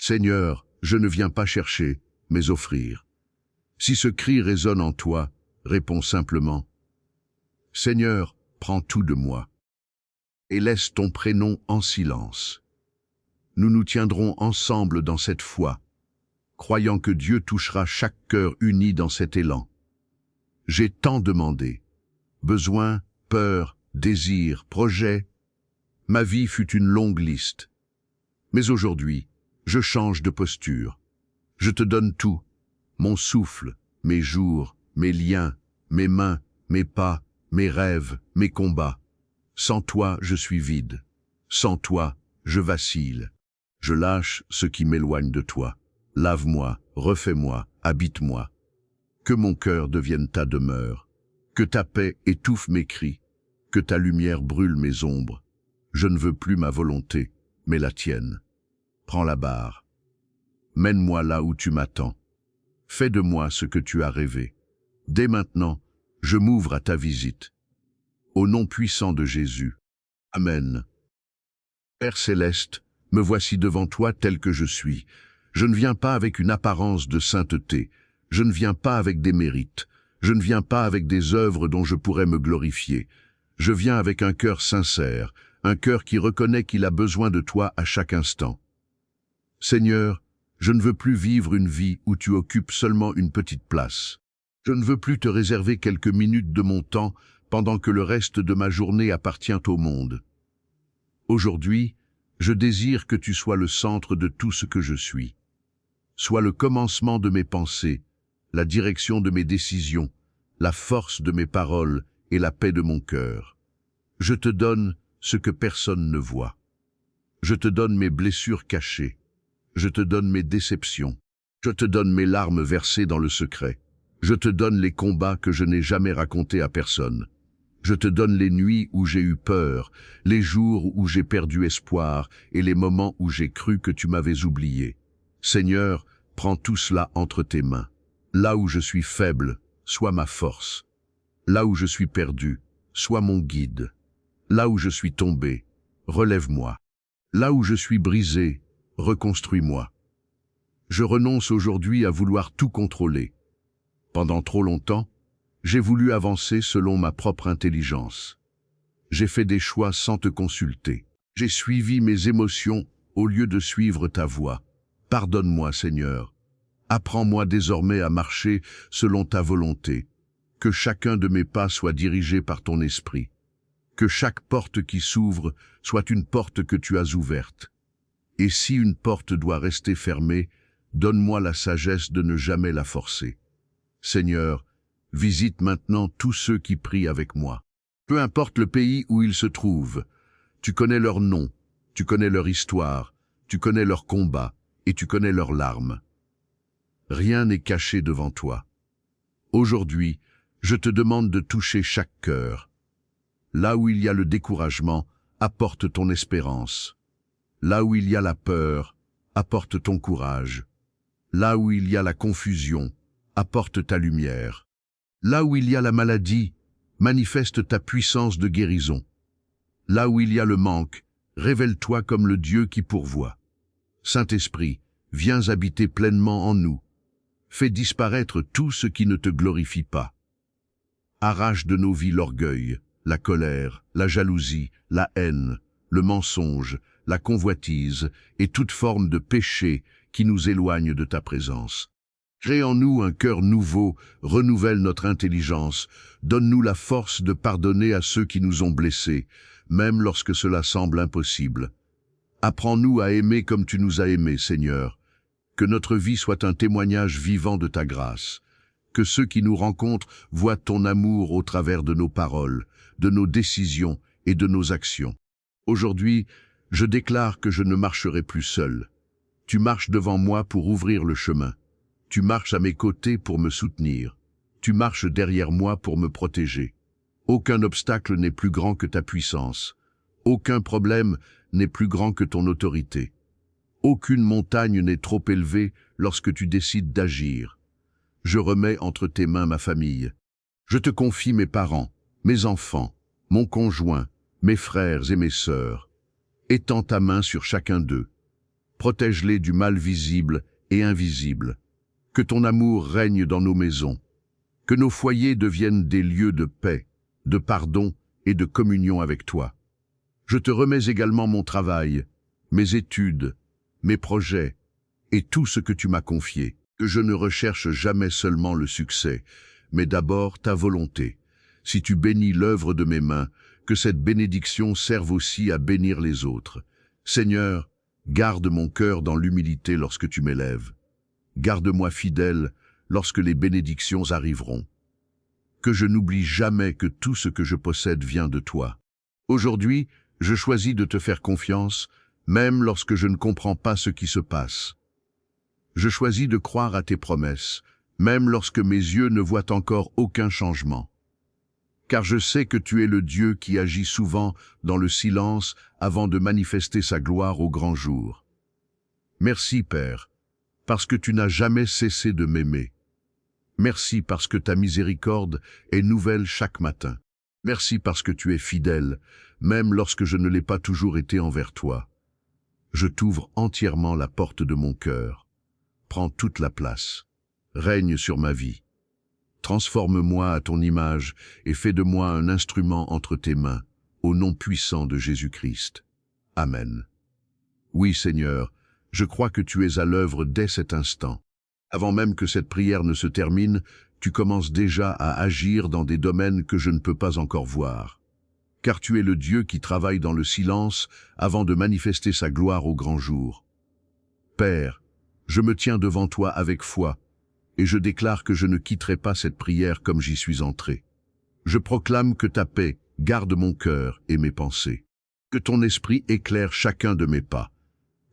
Seigneur, je ne viens pas chercher, mais offrir. Si ce cri résonne en toi, réponds simplement. Seigneur, prends tout de moi. Et laisse ton prénom en silence. Nous nous tiendrons ensemble dans cette foi, croyant que Dieu touchera chaque cœur uni dans cet élan. J'ai tant demandé. Besoins, peurs, désirs, projets. Ma vie fut une longue liste. Mais aujourd'hui, je change de posture. Je te donne tout. Mon souffle, mes jours, mes liens, mes mains, mes pas, mes rêves, mes combats. Sans toi, je suis vide. Sans toi, je vacille. Je lâche ce qui m'éloigne de toi. Lave-moi, refais-moi, habite-moi. Que mon cœur devienne ta demeure. Que ta paix étouffe mes cris. Que ta lumière brûle mes ombres. Je ne veux plus ma volonté, mais la tienne. Prends la barre. Mène-moi là où tu m'attends. Fais de moi ce que tu as rêvé. Dès maintenant, je m'ouvre à ta visite. Au nom puissant de Jésus. Amen. Père céleste, me voici devant toi tel que je suis. Je ne viens pas avec une apparence de sainteté. Je ne viens pas avec des mérites. Je ne viens pas avec des œuvres dont je pourrais me glorifier. Je viens avec un cœur sincère, un cœur qui reconnaît qu'il a besoin de toi à chaque instant. Seigneur, je ne veux plus vivre une vie où tu occupes seulement une petite place. Je ne veux plus te réserver quelques minutes de mon temps pendant que le reste de ma journée appartient au monde. Aujourd'hui, je désire que tu sois le centre de tout ce que je suis. Sois le commencement de mes pensées, la direction de mes décisions, la force de mes paroles et la paix de mon cœur. Je te donne ce que personne ne voit. Je te donne mes blessures cachées. Je te donne mes déceptions. Je te donne mes larmes versées dans le secret. Je te donne les combats que je n'ai jamais racontés à personne. Je te donne les nuits où j'ai eu peur, les jours où j'ai perdu espoir et les moments où j'ai cru que tu m'avais oublié. Seigneur, prends tout cela entre tes mains. Là où je suis faible, sois ma force. Là où je suis perdu, sois mon guide. Là où je suis tombé, relève-moi. Là où je suis brisé, reconstruis-moi. Je renonce aujourd'hui à vouloir tout contrôler. Pendant trop longtemps, j'ai voulu avancer selon ma propre intelligence. J'ai fait des choix sans te consulter. J'ai suivi mes émotions au lieu de suivre ta voie. Pardonne-moi, Seigneur. Apprends-moi désormais à marcher selon ta volonté. Que chacun de mes pas soit dirigé par ton esprit. Que chaque porte qui s'ouvre soit une porte que tu as ouverte. Et si une porte doit rester fermée, donne-moi la sagesse de ne jamais la forcer. Seigneur, visite maintenant tous ceux qui prient avec moi. Peu importe le pays où ils se trouvent, tu connais leur nom, tu connais leur histoire, tu connais leurs combats et tu connais leurs larmes. Rien n'est caché devant toi. Aujourd'hui, je te demande de toucher chaque cœur. Là où il y a le découragement, apporte ton espérance. Là où il y a la peur, apporte ton courage. Là où il y a la confusion, apporte ta lumière. Là où il y a la maladie, manifeste ta puissance de guérison. Là où il y a le manque, révèle-toi comme le Dieu qui pourvoit. Saint-Esprit, viens habiter pleinement en nous. Fais disparaître tout ce qui ne te glorifie pas. Arrache de nos vies l'orgueil, la colère, la jalousie, la haine, le mensonge, la convoitise et toute forme de péché qui nous éloigne de ta présence. Crée en nous un cœur nouveau, renouvelle notre intelligence, donne-nous la force de pardonner à ceux qui nous ont blessés, même lorsque cela semble impossible. Apprends-nous à aimer comme tu nous as aimés, Seigneur. Que notre vie soit un témoignage vivant de ta grâce. Que ceux qui nous rencontrent voient ton amour au travers de nos paroles, de nos décisions et de nos actions. Aujourd'hui, je déclare que je ne marcherai plus seul. Tu marches devant moi pour ouvrir le chemin. Tu marches à mes côtés pour me soutenir. Tu marches derrière moi pour me protéger. Aucun obstacle n'est plus grand que ta puissance. Aucun problème n'est plus grand que ton autorité. Aucune montagne n'est trop élevée lorsque tu décides d'agir. Je remets entre tes mains ma famille. Je te confie mes parents, mes enfants, mon conjoint, mes frères et mes sœurs. Étends ta main sur chacun d'eux. protège-les du mal visible et invisible. Que ton amour règne dans nos maisons. Que nos foyers deviennent des lieux de paix, de pardon et de communion avec toi. Je te remets également mon travail, mes études, mes projets et tout ce que tu m'as confié. Que je ne recherche jamais seulement le succès, mais d'abord ta volonté. Si tu bénis l'œuvre de mes mains, que cette bénédiction serve aussi à bénir les autres. Seigneur, garde mon cœur dans l'humilité lorsque tu m'élèves. Garde-moi fidèle lorsque les bénédictions arriveront. Que je n'oublie jamais que tout ce que je possède vient de toi. Aujourd'hui, je choisis de te faire confiance, même lorsque je ne comprends pas ce qui se passe. Je choisis de croire à tes promesses, même lorsque mes yeux ne voient encore aucun changement. Car je sais que tu es le Dieu qui agit souvent dans le silence avant de manifester sa gloire au grand jour. Merci, Père, parce que tu n'as jamais cessé de m'aimer. Merci parce que ta miséricorde est nouvelle chaque matin. Merci parce que tu es fidèle, même lorsque je ne l'ai pas toujours été envers toi. Je t'ouvre entièrement la porte de mon cœur. Prends toute la place. Règne sur ma vie. Transforme-moi à ton image et fais de moi un instrument entre tes mains, au nom puissant de Jésus-Christ. Amen. Oui, Seigneur, je crois que tu es à l'œuvre dès cet instant. Avant même que cette prière ne se termine, tu commences déjà à agir dans des domaines que je ne peux pas encore voir. Car tu es le Dieu qui travaille dans le silence avant de manifester sa gloire au grand jour. Père, je me tiens devant toi avec foi, et je déclare que je ne quitterai pas cette prière comme j'y suis entré. Je proclame que ta paix garde mon cœur et mes pensées, que ton esprit éclaire chacun de mes pas,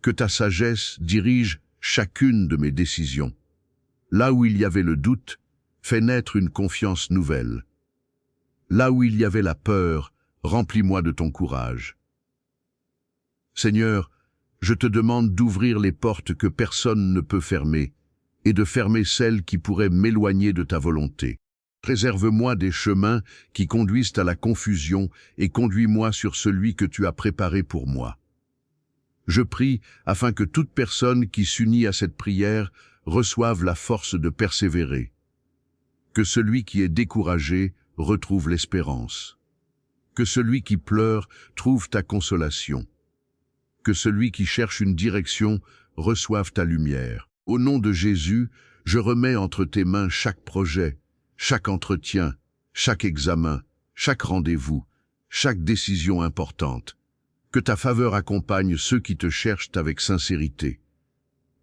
que ta sagesse dirige chacune de mes décisions. Là où il y avait le doute, fais naître une confiance nouvelle. Là où il y avait la peur, remplis-moi de ton courage. Seigneur, je te demande d'ouvrir les portes que personne ne peut fermer et de fermer celles qui pourraient m'éloigner de ta volonté. Préserve-moi des chemins qui conduisent à la confusion et conduis-moi sur celui que tu as préparé pour moi. Je prie afin que toute personne qui s'unit à cette prière reçoive la force de persévérer. Que celui qui est découragé retrouve l'espérance. Que celui qui pleure trouve ta consolation. Que celui qui cherche une direction reçoive ta lumière. Au nom de Jésus, je remets entre tes mains chaque projet, chaque entretien, chaque examen, chaque rendez-vous, chaque décision importante. Que ta faveur accompagne ceux qui te cherchent avec sincérité.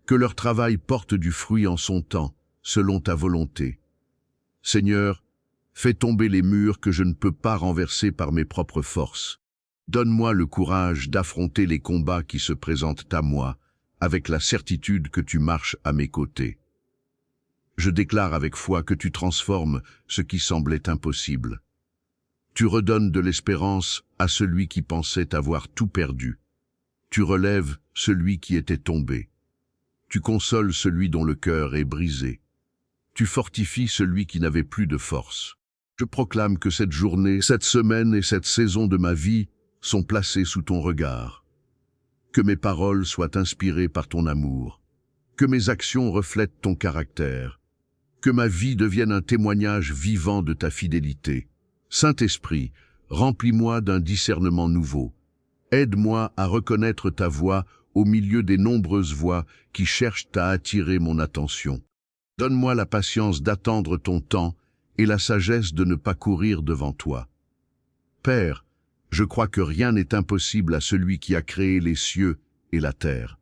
Que leur travail porte du fruit en son temps, selon ta volonté. Seigneur, fais tomber les murs que je ne peux pas renverser par mes propres forces. Donne-moi le courage d'affronter les combats qui se présentent à moi, avec la certitude que tu marches à mes côtés. Je déclare avec foi que tu transformes ce qui semblait impossible. Tu redonnes de l'espérance à celui qui pensait avoir tout perdu. Tu relèves celui qui était tombé. Tu consoles celui dont le cœur est brisé. Tu fortifies celui qui n'avait plus de force. Je proclame que cette journée, cette semaine et cette saison de ma vie sont placées sous ton regard. Que mes paroles soient inspirées par ton amour. Que mes actions reflètent ton caractère. Que ma vie devienne un témoignage vivant de ta fidélité. Saint-Esprit, remplis-moi d'un discernement nouveau. Aide-moi à reconnaître ta voix au milieu des nombreuses voix qui cherchent à attirer mon attention. Donne-moi la patience d'attendre ton temps et la sagesse de ne pas courir devant toi. Père, je crois que rien n'est impossible à celui qui a créé les cieux et la terre.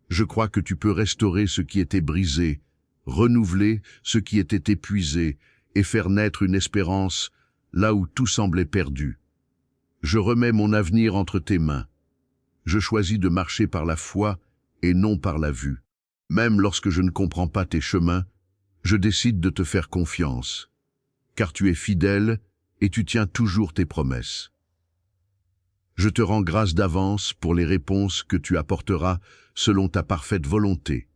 Je crois que tu peux restaurer ce qui était brisé, renouveler ce qui était épuisé et faire naître une espérance là où tout semblait perdu. Je remets mon avenir entre tes mains. Je choisis de marcher par la foi et non par la vue. Même lorsque je ne comprends pas tes chemins, je décide de te faire confiance, car tu es fidèle et tu tiens toujours tes promesses. Je te rends grâce d'avance pour les réponses que tu apporteras selon ta parfaite volonté.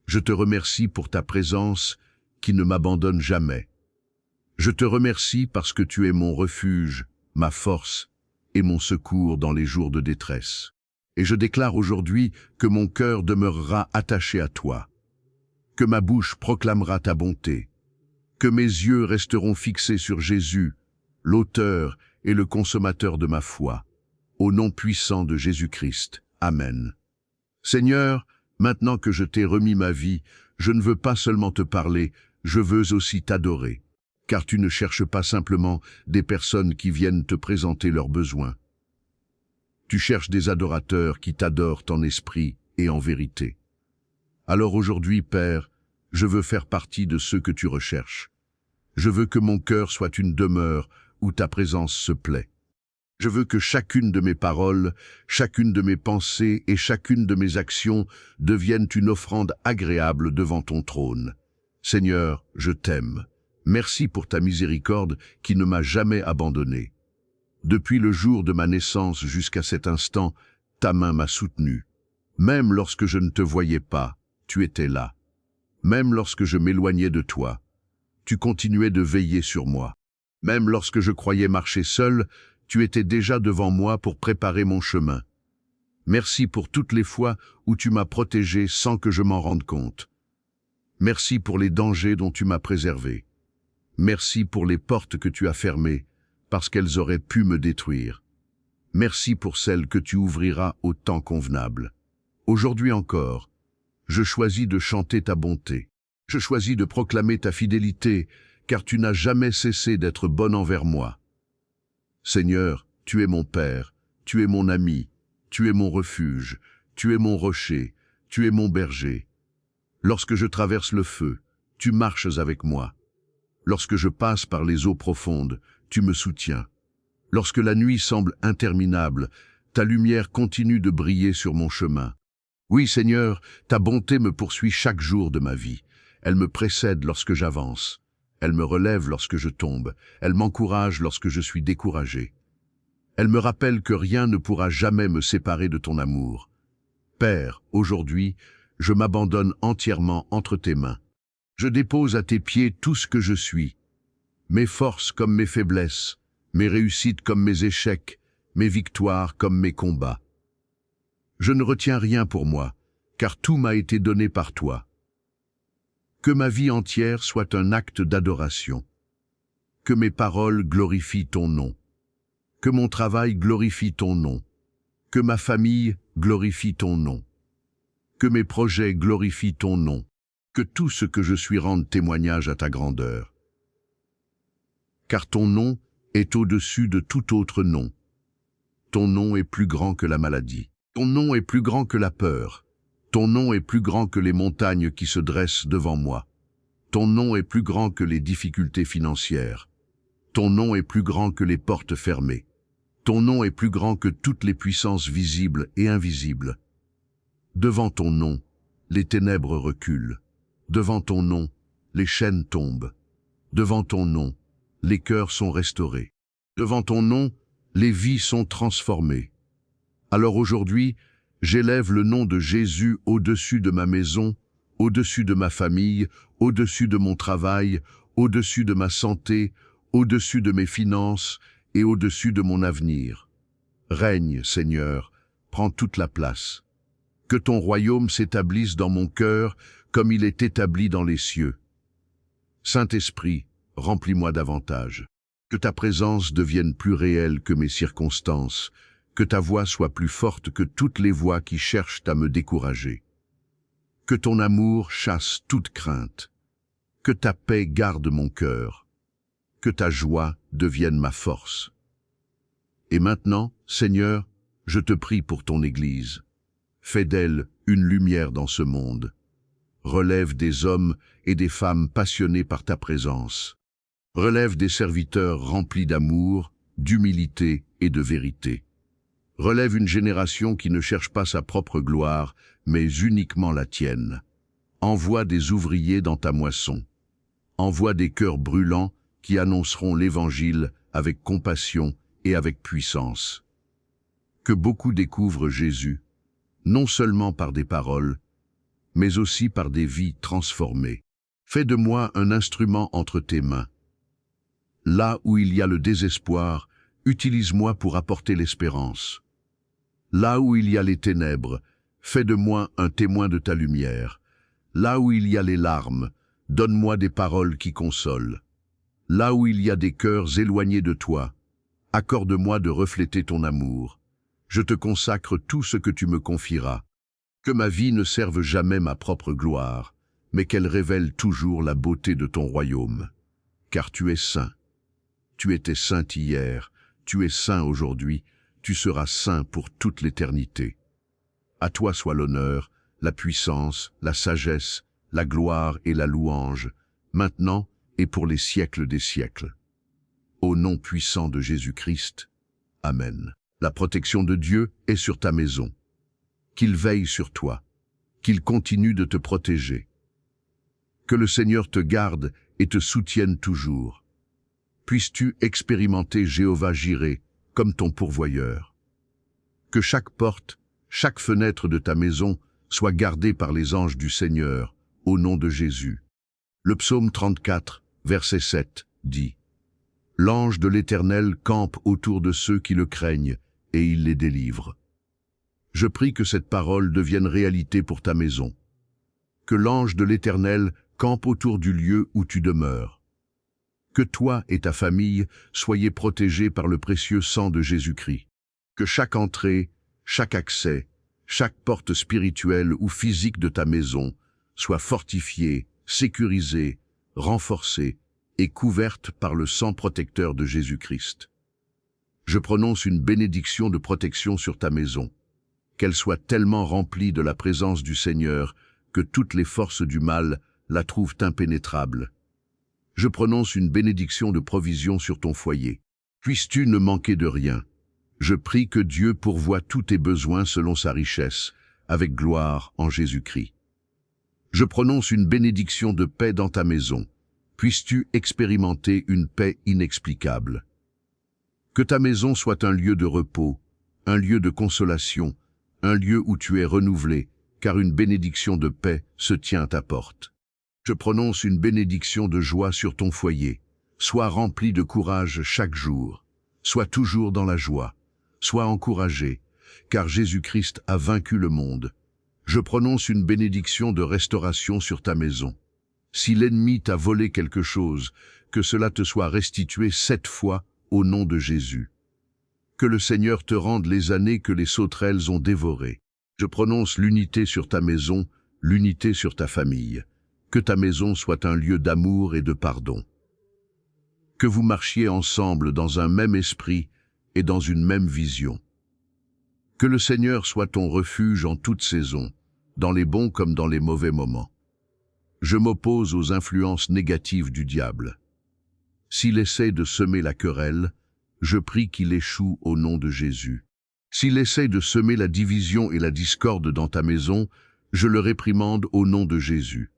Je te remercie pour ta présence qui ne m'abandonne jamais. Je te remercie parce que tu es mon refuge, ma force et mon secours dans les jours de détresse. et je déclare aujourd'hui que mon cœur demeurera attaché à toi, que ma bouche proclamera ta bonté, que mes yeux resteront fixés sur Jésus, l'auteur et le consommateur de ma foi, au nom puissant de Jésus-Christ. Amen. Seigneur, maintenant que je t'ai remis ma vie, je ne veux pas seulement te parler, je veux aussi t'adorer, car tu ne cherches pas simplement des personnes qui viennent te présenter leurs besoins. Tu cherches des adorateurs qui t'adorent en esprit et en vérité. Alors aujourd'hui, Père, je veux faire partie de ceux que tu recherches. Je veux que mon cœur soit une demeure où ta présence se plaît. Je veux que chacune de mes paroles, chacune de mes pensées et chacune de mes actions deviennent une offrande agréable devant ton trône. Seigneur, je t'aime. Merci pour ta miséricorde qui ne m'a jamais abandonné. Depuis le jour de ma naissance jusqu'à cet instant, ta main m'a soutenu. Même lorsque je ne te voyais pas, tu étais là. Même lorsque je m'éloignais de toi, tu continuais de veiller sur moi. Même lorsque je croyais marcher seul, tu étais déjà devant moi pour préparer mon chemin. Merci pour toutes les fois où tu m'as protégé sans que je m'en rende compte. Merci pour les dangers dont tu m'as préservé. Merci pour les portes que tu as fermées, parce qu'elles auraient pu me détruire. Merci pour celles que tu ouvriras au temps convenable. Aujourd'hui encore, je choisis de chanter ta bonté. Je choisis de proclamer ta fidélité, car tu n'as jamais cessé d'être bon envers moi. Seigneur, tu es mon Père, tu es mon ami, tu es mon refuge, tu es mon rocher, tu es mon berger. Lorsque je traverse le feu, tu marches avec moi. Lorsque je passe par les eaux profondes, tu me soutiens. Lorsque la nuit semble interminable, ta lumière continue de briller sur mon chemin. Oui, Seigneur, ta bonté me poursuit chaque jour de ma vie. Elle me précède lorsque j'avance. Elle me relève lorsque je tombe. Elle m'encourage lorsque je suis découragé. Elle me rappelle que rien ne pourra jamais me séparer de ton amour. Père, aujourd'hui, je m'abandonne entièrement entre tes mains. Je dépose à tes pieds tout ce que je suis, mes forces comme mes faiblesses, mes réussites comme mes échecs, mes victoires comme mes combats. Je ne retiens rien pour moi, car tout m'a été donné par toi. Que ma vie entière soit un acte d'adoration. Que mes paroles glorifient ton nom. Que mon travail glorifie ton nom. Que ma famille glorifie ton nom. Que mes projets glorifient ton nom. Que tout ce que je suis rende témoignage à ta grandeur. Car ton nom est au-dessus de tout autre nom. Ton nom est plus grand que la maladie. Ton nom est plus grand que la peur. Ton nom est plus grand que les montagnes qui se dressent devant moi. Ton nom est plus grand que les difficultés financières. Ton nom est plus grand que les portes fermées. Ton nom est plus grand que toutes les puissances visibles et invisibles. Devant ton nom, les ténèbres reculent. Devant ton nom, les chaînes tombent. Devant ton nom, les cœurs sont restaurés. Devant ton nom, les vies sont transformées. Alors aujourd'hui, j'élève le nom de Jésus au-dessus de ma maison, au-dessus de ma famille, au-dessus de mon travail, au-dessus de ma santé, au-dessus de mes finances et au-dessus de mon avenir. Règne, Seigneur, prends toute la place. Que ton royaume s'établisse dans mon cœur comme il est établi dans les cieux. Saint-Esprit, remplis-moi davantage. Que ta présence devienne plus réelle que mes circonstances, que ta voix soit plus forte que toutes les voix qui cherchent à me décourager. Que ton amour chasse toute crainte. Que ta paix garde mon cœur. Que ta joie devienne ma force. Et maintenant, Seigneur, je te prie pour ton Église. Fais d'elle une lumière dans ce monde. Relève des hommes et des femmes passionnés par ta présence. Relève des serviteurs remplis d'amour, d'humilité et de vérité. Relève une génération qui ne cherche pas sa propre gloire, mais uniquement la tienne. Envoie des ouvriers dans ta moisson. Envoie des cœurs brûlants qui annonceront l'Évangile avec compassion et avec puissance. Que beaucoup découvrent Jésus, non seulement par des paroles, mais aussi par des vies transformées. Fais de moi un instrument entre tes mains. Là où il y a le désespoir, utilise-moi pour apporter l'espérance. Là où il y a les ténèbres, fais de moi un témoin de ta lumière. Là où il y a les larmes, donne-moi des paroles qui consolent. Là où il y a des cœurs éloignés de toi, accorde-moi de refléter ton amour. Je te consacre tout ce que tu me confieras. Que ma vie ne serve jamais ma propre gloire, mais qu'elle révèle toujours la beauté de ton royaume. Car tu es saint. Tu étais saint hier, tu es saint aujourd'hui, tu seras saint pour toute l'éternité. À toi soit l'honneur, la puissance, la sagesse, la gloire et la louange, maintenant et pour les siècles des siècles. Au nom puissant de Jésus-Christ. Amen. La protection de Dieu est sur ta maison. Qu'il veille sur toi, qu'il continue de te protéger. Que le Seigneur te garde et te soutienne toujours. Puisses-tu expérimenter Jéhovah Jireh comme ton pourvoyeur. Que chaque porte, chaque fenêtre de ta maison soit gardée par les anges du Seigneur, au nom de Jésus. Le psaume 34, verset 7, dit « L'ange de l'Éternel campe autour de ceux qui le craignent, et il les délivre. » Je prie que cette parole devienne réalité pour ta maison. Que l'ange de l'Éternel campe autour du lieu où tu demeures. Que toi et ta famille soyez protégés par le précieux sang de Jésus-Christ. Que chaque entrée, chaque accès, chaque porte spirituelle ou physique de ta maison soit fortifiée, sécurisée, renforcée et couverte par le sang protecteur de Jésus-Christ. Je prononce une bénédiction de protection sur ta maison. Qu'elle soit tellement remplie de la présence du Seigneur que toutes les forces du mal la trouvent impénétrable. Je prononce une bénédiction de provision sur ton foyer. Puisses-tu ne manquer de rien. Je prie que Dieu pourvoie tous tes besoins selon sa richesse, avec gloire en Jésus-Christ. Je prononce une bénédiction de paix dans ta maison. Puisses-tu expérimenter une paix inexplicable. Que ta maison soit un lieu de repos, un lieu de consolation, un lieu où tu es renouvelé, car une bénédiction de paix se tient à ta porte. Je prononce une bénédiction de joie sur ton foyer. Sois rempli de courage chaque jour. Sois toujours dans la joie. Sois encouragé, car Jésus-Christ a vaincu le monde. Je prononce une bénédiction de restauration sur ta maison. Si l'ennemi t'a volé quelque chose, que cela te soit restitué 7 fois au nom de Jésus. Que le Seigneur te rende les années que les sauterelles ont dévorées. Je prononce l'unité sur ta maison, l'unité sur ta famille. Que ta maison soit un lieu d'amour et de pardon. Que vous marchiez ensemble dans un même esprit et dans une même vision. Que le Seigneur soit ton refuge en toute saison, dans les bons comme dans les mauvais moments. Je m'oppose aux influences négatives du diable. S'il essaie de semer la querelle, je prie qu'il échoue au nom de Jésus. S'il essaie de semer la division et la discorde dans ta maison, je le réprimande au nom de Jésus.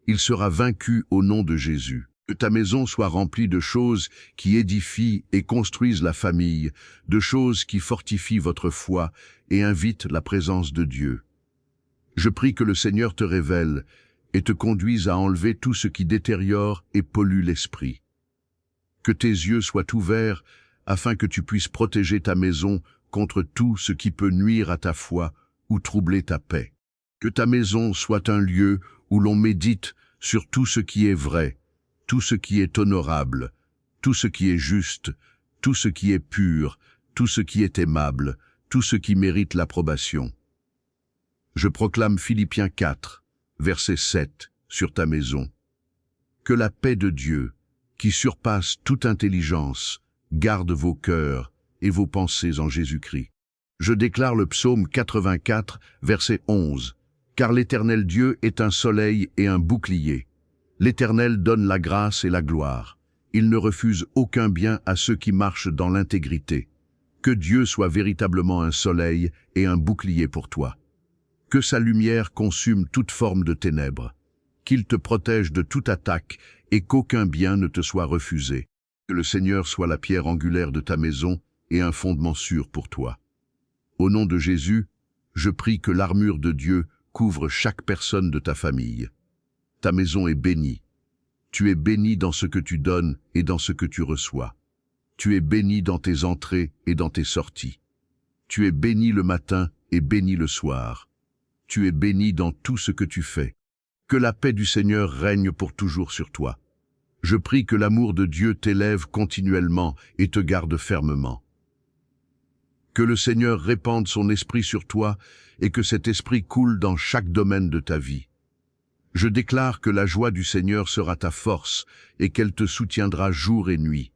Il sera vaincu au nom de Jésus. Que ta maison soit remplie de choses qui édifient et construisent la famille, de choses qui fortifient votre foi et invitent la présence de Dieu. Je prie que le Seigneur te révèle et te conduise à enlever tout ce qui détériore et pollue l'esprit. Que tes yeux soient ouverts afin que tu puisses protéger ta maison contre tout ce qui peut nuire à ta foi ou troubler ta paix. Que ta maison soit un lieu où l'on médite sur tout ce qui est vrai, tout ce qui est honorable, tout ce qui est juste, tout ce qui est pur, tout ce qui est aimable, tout ce qui mérite l'approbation. Je proclame Philippiens 4, verset 7, sur ta maison. Que la paix de Dieu, qui surpasse toute intelligence, garde vos cœurs et vos pensées en Jésus-Christ. Je déclare le psaume 84, verset 11. Car l'Éternel Dieu est un soleil et un bouclier. L'Éternel donne la grâce et la gloire. Il ne refuse aucun bien à ceux qui marchent dans l'intégrité. Que Dieu soit véritablement un soleil et un bouclier pour toi. Que sa lumière consume toute forme de ténèbres. Qu'il te protège de toute attaque et qu'aucun bien ne te soit refusé. Que le Seigneur soit la pierre angulaire de ta maison et un fondement sûr pour toi. Au nom de Jésus, je prie que l'armure de Dieu couvre chaque personne de ta famille. Ta maison est bénie. Tu es béni dans ce que tu donnes et dans ce que tu reçois. Tu es béni dans tes entrées et dans tes sorties. Tu es béni le matin et béni le soir. Tu es béni dans tout ce que tu fais. Que la paix du Seigneur règne pour toujours sur toi. Je prie que l'amour de Dieu t'élève continuellement et te garde fermement. Que le Seigneur répande son esprit sur toi et que cet esprit coule dans chaque domaine de ta vie. Je déclare que la joie du Seigneur sera ta force et qu'elle te soutiendra jour et nuit.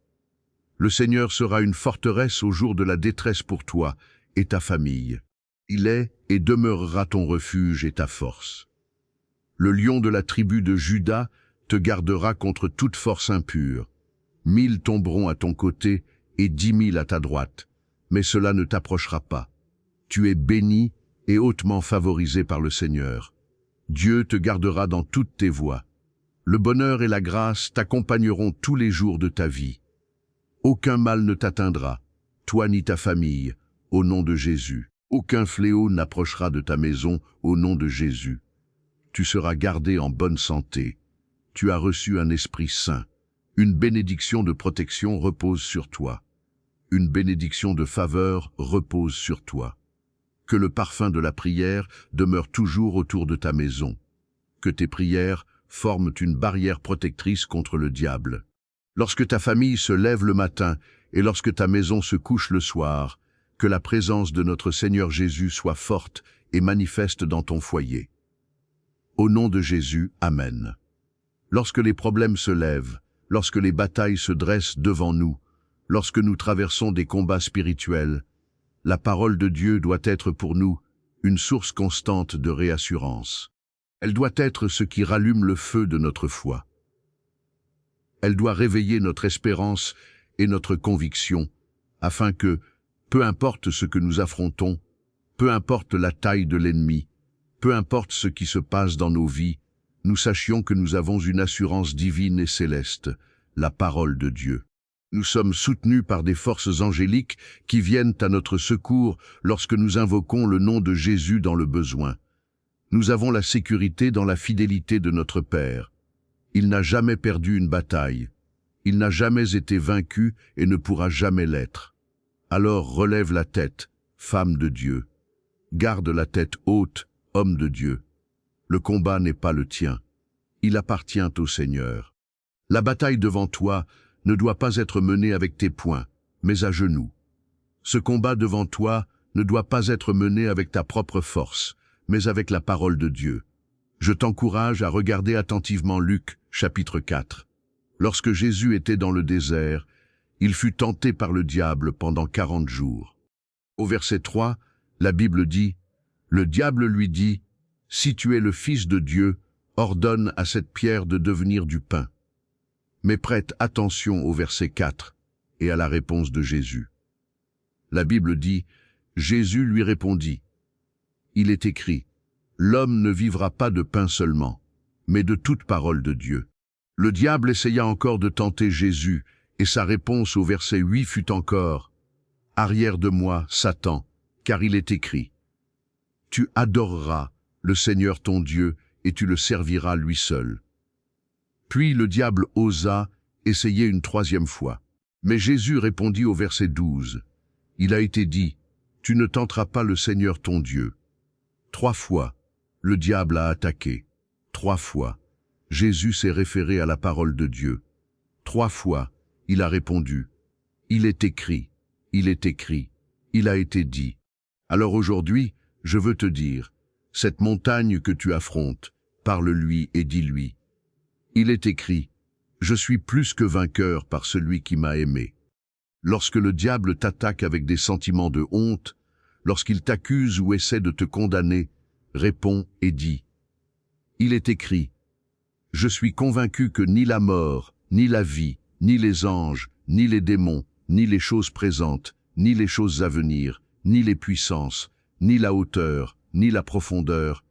Le Seigneur sera une forteresse au jour de la détresse pour toi et ta famille. Il est et demeurera ton refuge et ta force. Le lion de la tribu de Juda te gardera contre toute force impure. 1000 tomberont à ton côté et 10 000 à ta droite, mais cela ne t'approchera pas. Tu es béni et hautement favorisé par le Seigneur. Dieu te gardera dans toutes tes voies. Le bonheur et la grâce t'accompagneront tous les jours de ta vie. Aucun mal ne t'atteindra, toi ni ta famille, au nom de Jésus. Aucun fléau n'approchera de ta maison, au nom de Jésus. Tu seras gardé en bonne santé. Tu as reçu un esprit saint. Une bénédiction de protection repose sur toi. Une bénédiction de faveur repose sur toi. Que le parfum de la prière demeure toujours autour de ta maison. Que tes prières forment une barrière protectrice contre le diable. Lorsque ta famille se lève le matin et lorsque ta maison se couche le soir, que la présence de notre Seigneur Jésus soit forte et manifeste dans ton foyer. Au nom de Jésus, Amen. Lorsque les problèmes se lèvent, lorsque les batailles se dressent devant nous, lorsque nous traversons des combats spirituels, la parole de Dieu doit être pour nous une source constante de réassurance. Elle doit être ce qui rallume le feu de notre foi. Elle doit réveiller notre espérance et notre conviction, afin que, peu importe ce que nous affrontons, peu importe la taille de l'ennemi, peu importe ce qui se passe dans nos vies, nous sachions que nous avons une assurance divine et céleste, la parole de Dieu. Nous sommes soutenus par des forces angéliques qui viennent à notre secours lorsque nous invoquons le nom de Jésus dans le besoin. Nous avons la sécurité dans la fidélité de notre Père. Il n'a jamais perdu une bataille. Il n'a jamais été vaincu et ne pourra jamais l'être. Alors relève la tête, femme de Dieu. Garde la tête haute, homme de Dieu. Le combat n'est pas le tien. Il appartient au Seigneur. La bataille devant toi ne doit pas être menée avec tes poings, mais à genoux. Ce combat devant toi ne doit pas être mené avec ta propre force, mais avec la parole de Dieu. Je t'encourage à regarder attentivement Luc, chapitre 4. Lorsque Jésus était dans le désert, il fut tenté par le diable pendant 40 jours. Au verset 3, la Bible dit, « Le diable lui dit, « Si tu es le Fils de Dieu, ordonne à cette pierre de devenir du pain. » Mais prête attention au verset 4 et à la réponse de Jésus. La Bible dit, « Jésus lui répondit, « Il est écrit, « L'homme ne vivra pas de pain seulement, mais de toute parole de Dieu. » Le diable essaya encore de tenter Jésus, et sa réponse au verset 8 fut encore, « Arrière de moi, Satan, car il est écrit, « Tu adoreras le Seigneur ton Dieu, et tu le serviras lui seul. » Puis le diable osa essayer une troisième fois. Mais Jésus répondit au verset 12, « Il a été dit, tu ne tenteras pas le Seigneur ton Dieu. » 3 fois, le diable a attaqué. 3 fois, Jésus s'est référé à la parole de Dieu. 3 fois, il a répondu, « Il est écrit, il est écrit, il a été dit. » Alors aujourd'hui, je veux te dire, cette montagne que tu affrontes, parle-lui et dis-lui. Il est écrit, « Je suis plus que vainqueur par celui qui m'a aimé. » Lorsque le diable t'attaque avec des sentiments de honte, lorsqu'il t'accuse ou essaie de te condamner, réponds et dis, « Il est écrit, « Je suis convaincu que ni la mort, ni la vie, ni les anges, ni les démons, ni les choses présentes, ni les choses à venir, ni les puissances, ni la hauteur, ni la profondeur,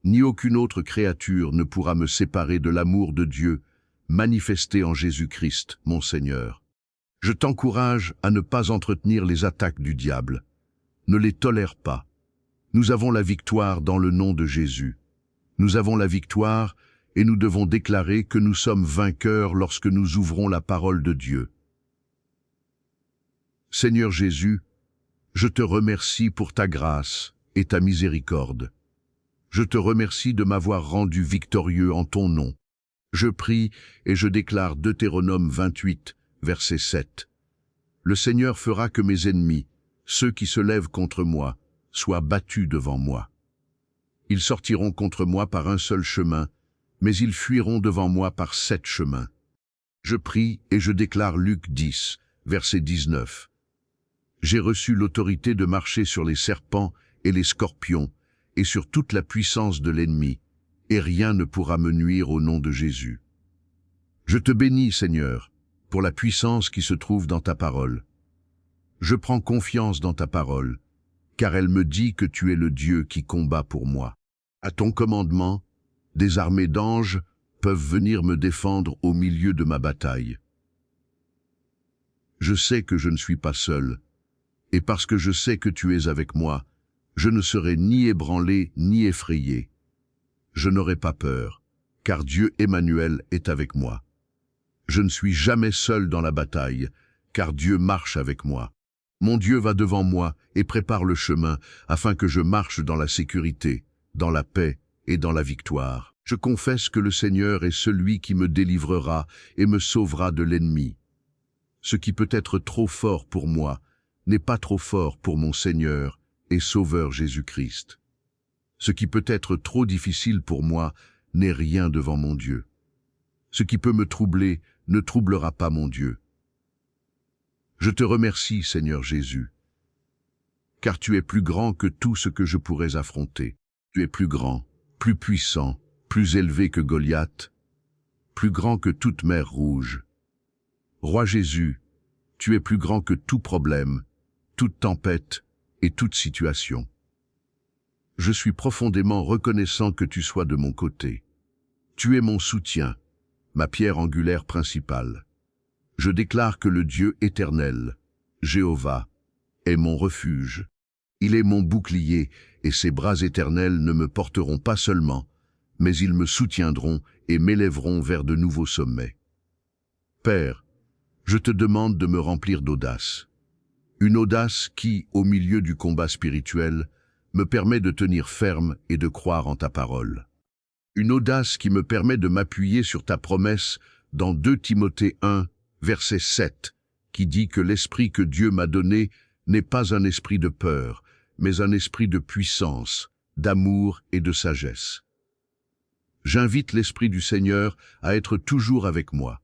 ni aucune autre créature ne pourra me séparer de l'amour de Dieu, manifesté en Jésus-Christ, mon Seigneur. » Je t'encourage à ne pas entretenir les attaques du diable. Ne les tolère pas. Nous avons la victoire dans le nom de Jésus. Nous avons la victoire et nous devons déclarer que nous sommes vainqueurs lorsque nous ouvrons la parole de Dieu. Seigneur Jésus, Je te remercie pour ta grâce et ta miséricorde. Je te remercie de m'avoir rendu victorieux en ton nom. Je prie et je déclare Deutéronome 28, verset 7. Le Seigneur fera que mes ennemis, ceux qui se lèvent contre moi, soient battus devant moi. Ils sortiront contre moi par un seul chemin, mais ils fuiront devant moi par 7 chemins. Je prie et je déclare Luc 10, verset 19. J'ai reçu l'autorité de marcher sur les serpents et les scorpions, et sur toute la puissance de l'ennemi, et rien ne pourra me nuire au nom de Jésus. Je te bénis, Seigneur, pour la puissance qui se trouve dans ta parole. Je prends confiance dans ta parole, car elle me dit que tu es le Dieu qui combat pour moi. À ton commandement, des armées d'anges peuvent venir me défendre au milieu de ma bataille. Je sais que je ne suis pas seul, et parce que je sais que tu es avec moi, je ne serai ni ébranlé ni effrayé. Je n'aurai pas peur, car Dieu Emmanuel est avec moi. Je ne suis jamais seul dans la bataille, car Dieu marche avec moi. Mon Dieu va devant moi et prépare le chemin, afin que je marche dans la sécurité, dans la paix et dans la victoire. Je confesse que le Seigneur est celui qui me délivrera et me sauvera de l'ennemi. Ce qui peut être trop fort pour moi n'est pas trop fort pour mon Seigneur et Sauveur Jésus-Christ. Ce qui peut être trop difficile pour moi n'est rien devant mon Dieu. Ce qui peut me troubler ne troublera pas mon Dieu. Je te remercie, Seigneur Jésus, car tu es plus grand que tout ce que je pourrais affronter. Tu es plus grand, plus puissant, plus élevé que Goliath, plus grand que toute mer rouge. Roi Jésus, tu es plus grand que tout problème, toute tempête et toute situation. Je suis profondément reconnaissant que tu sois de mon côté. Tu es mon soutien, ma pierre angulaire principale. Je déclare que le Dieu éternel, Jéhovah, est mon refuge. Il est mon bouclier, et ses bras éternels ne me porteront pas seulement, mais ils me soutiendront et m'élèveront vers de nouveaux sommets. Père, je te demande de me remplir d'audace. Une audace qui, au milieu du combat spirituel, me permet de tenir ferme et de croire en ta parole. Une audace qui me permet de m'appuyer sur ta promesse dans 2 Timothée 1, verset 7, qui dit que l'esprit que Dieu m'a donné n'est pas un esprit de peur, mais un esprit de puissance, d'amour et de sagesse. J'invite l'Esprit du Seigneur à être toujours avec moi.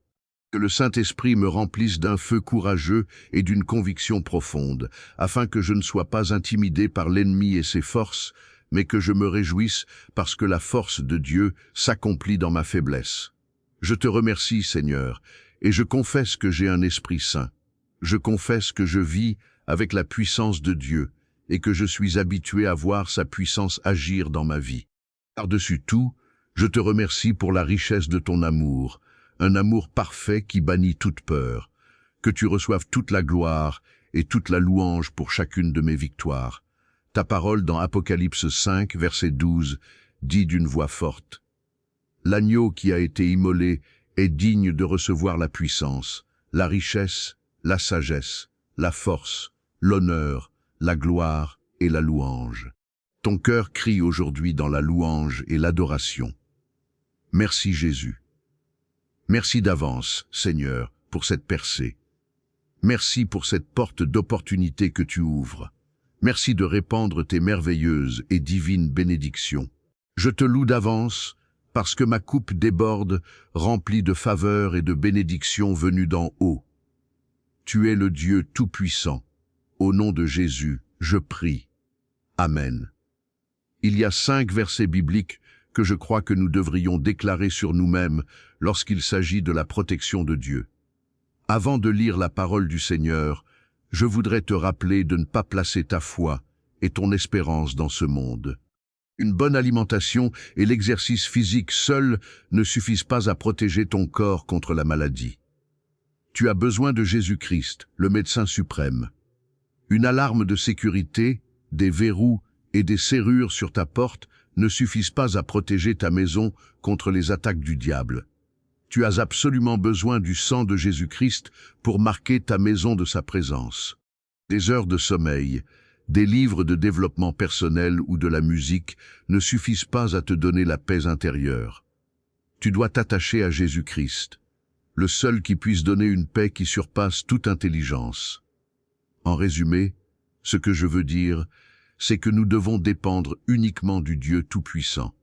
Que le Saint-Esprit me remplisse d'un feu courageux et d'une conviction profonde, afin que je ne sois pas intimidé par l'ennemi et ses forces, mais que je me réjouisse parce que la force de Dieu s'accomplit dans ma faiblesse. Je te remercie, Seigneur, et je confesse que j'ai un esprit saint. Je confesse que je vis avec la puissance de Dieu et que je suis habitué à voir sa puissance agir dans ma vie. Par-dessus tout, je te remercie pour la richesse de ton amour, un amour parfait qui bannit toute peur. Que tu reçoives toute la gloire et toute la louange pour chacune de mes victoires. Ta parole dans Apocalypse 5, verset 12, dit d'une voix forte: « L'agneau qui a été immolé est digne de recevoir la puissance, la richesse, la sagesse, la force, l'honneur, la gloire et la louange. » Ton cœur crie aujourd'hui dans la louange et l'adoration. Merci Jésus. Merci d'avance, Seigneur, pour cette percée. Merci pour cette porte d'opportunité que tu ouvres. Merci de répandre tes merveilleuses et divines bénédictions. Je te loue d'avance parce que ma coupe déborde, remplie de faveurs et de bénédictions venues d'en haut. Tu es le Dieu Tout-Puissant. Au nom de Jésus, je prie. Amen. Il y a 5 versets bibliques que je crois que nous devrions déclarer sur nous-mêmes lorsqu'il s'agit de la protection de Dieu. Avant de lire la parole du Seigneur, je voudrais te rappeler de ne pas placer ta foi et ton espérance dans ce monde. Une bonne alimentation et l'exercice physique seuls ne suffisent pas à protéger ton corps contre la maladie. Tu as besoin de Jésus-Christ, le médecin suprême. Une alarme de sécurité, des verrous et des serrures sur ta porte ne suffisent pas à protéger ta maison contre les attaques du diable. Tu as absolument besoin du sang de Jésus-Christ pour marquer ta maison de sa présence. Des heures de sommeil, des livres de développement personnel ou de la musique ne suffisent pas à te donner la paix intérieure. Tu dois t'attacher à Jésus-Christ, le seul qui puisse donner une paix qui surpasse toute intelligence. En résumé, ce que je veux dire, c'est que nous devons dépendre uniquement du Dieu Tout-Puissant.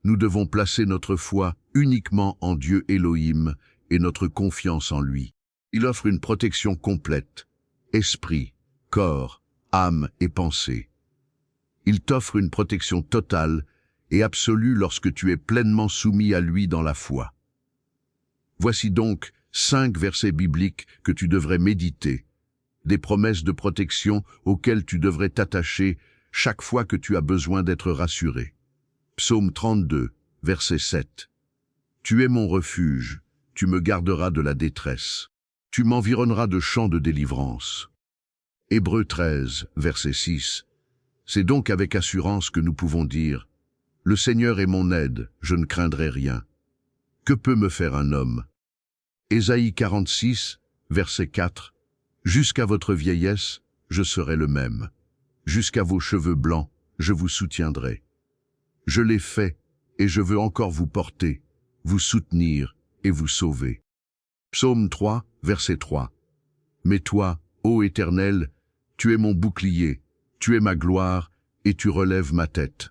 Nous devons placer notre foi uniquement en Dieu Elohim et notre confiance en lui. Il offre une protection complète, esprit, corps, âme et pensée. Il t'offre une protection totale et absolue lorsque tu es pleinement soumis à lui dans la foi. Voici donc 5 versets bibliques que tu devrais méditer, des promesses de protection auxquelles tu devrais t'attacher chaque fois que tu as besoin d'être rassuré. Psaume 32, verset 7. Tu es mon refuge, tu me garderas de la détresse. Tu m'environneras de chants de délivrance. Hébreux 13, verset 6. C'est donc avec assurance que nous pouvons dire « Le Seigneur est mon aide, je ne craindrai rien. Que peut me faire un homme ?» Ésaïe 46, verset 4. Jusqu'à votre vieillesse, je serai le même. Jusqu'à vos cheveux blancs, je vous soutiendrai. Je l'ai fait, et je veux encore vous porter, vous soutenir et vous sauver. Psaume 3, verset 3. Mais toi, ô Éternel, tu es mon bouclier, tu es ma gloire, et tu relèves ma tête.